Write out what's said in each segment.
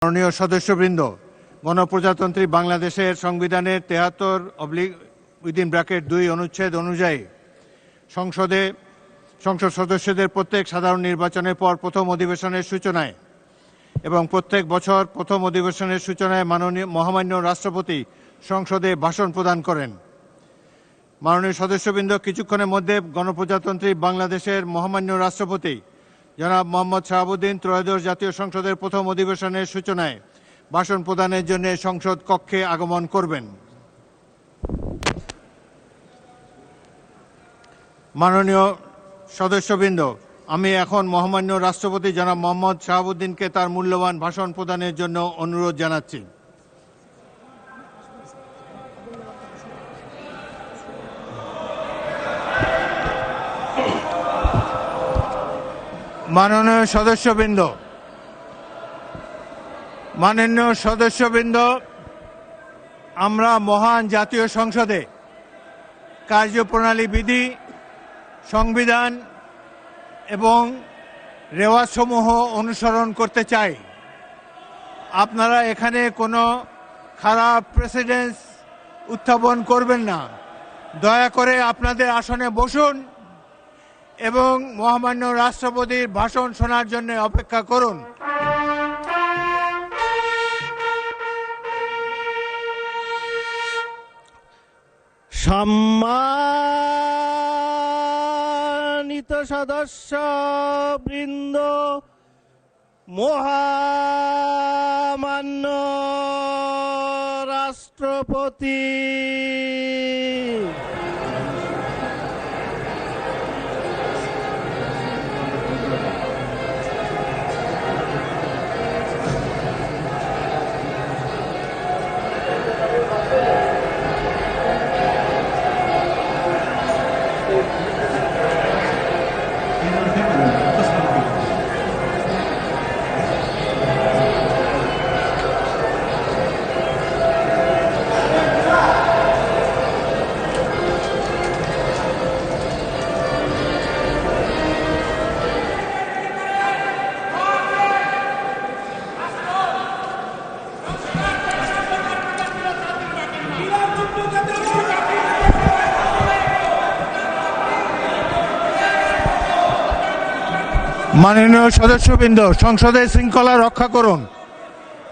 মাননীয় সদস্যবৃন্দ, গণপ্রজাতন্ত্রী বাংলাদেশের সংবিধানের 73/2 অনুচ্ছেদ অনুযায়ী সংসদ সদস্যদের প্রত্যেক সাধারণ নির্বাচনের পর প্রথম অধিবেশনের সূচনায় এবং প্রত্যেক বছর প্রথম অধিবেশনের সূচনায় মহামান্য রাষ্ট্রপতি সংসদে ভাষণ প্রদান করেন। মাননীয় সদস্যবৃন্দ, কিছুক্ষণের মধ্যে গণপ্রজাতন্ত্রী বাংলাদেশের মহামান্য রাষ্ট্রপতি জনাব মোহাম্মদ শাহাবুদ্দিন ত্রয়োদশ জাতীয় সংসদের প্রথম অধিবেশনের সূচনায় ভাষণ প্রদানের জন্য সংসদ কক্ষে আগমন করবেন। মাননীয় সদস্যবৃন্দ, আমি এখন মহামান্য রাষ্ট্রপতি জনাব মোহাম্মদ শাহাবুদ্দিনকে তার মূল্যবান ভাষণ প্রদানের জন্য অনুরোধ জানাচ্ছি। মাননীয় সদস্যবৃন্দ, আমরা মহান জাতীয় সংসদে কার্যপ্রণালী বিধি, সংবিধান এবং রেওয়াজসমূহ অনুসরণ করতে চাই। আপনারা এখানে কোনো খারাপ প্রেসিডেন্স উত্থাপন করবেন না। দয়া করে আপনাদের আসনে বসুন এবং মহামান্য রাষ্ট্রপতির ভাষণ শোনার জন্য অপেক্ষা করুন। সম্মানিত সদস্যবৃন্দ, মহামান্য রাষ্ট্রপতি, মাননীয় সদস্যবৃন্দ, সংসদের শৃঙ্খলা রক্ষা করুন।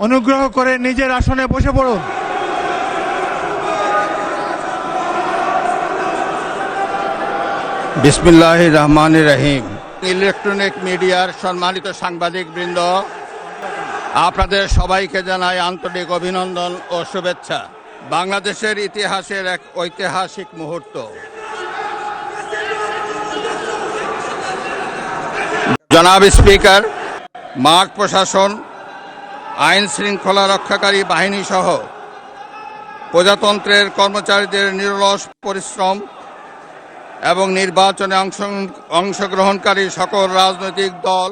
অনুগ্রহ করে নিজের আসনে বসে পড়ুন। বিসমিল্লাহির রহমানির রহিম। ইলেকট্রনিক মিডিয়ার সম্মানিত সাংবাদিকবৃন্দ, আপনাদের সবাইকে জানাই আন্তরিক অভিনন্দন ও শুভেচ্ছা। বাংলাদেশের ইতিহাসের এক ঐতিহাসিক মুহূর্ত। জনাব স্পিকার, মাঠ প্রশাসন, আইন শৃঙ্খলা রক্ষাকারী বাহিনী সহ প্রজাতন্ত্রের কর্মচারীদের নিরলস পরিশ্রম এবং নির্বাচনে অংশগ্রহণকারী সকল রাজনৈতিক দল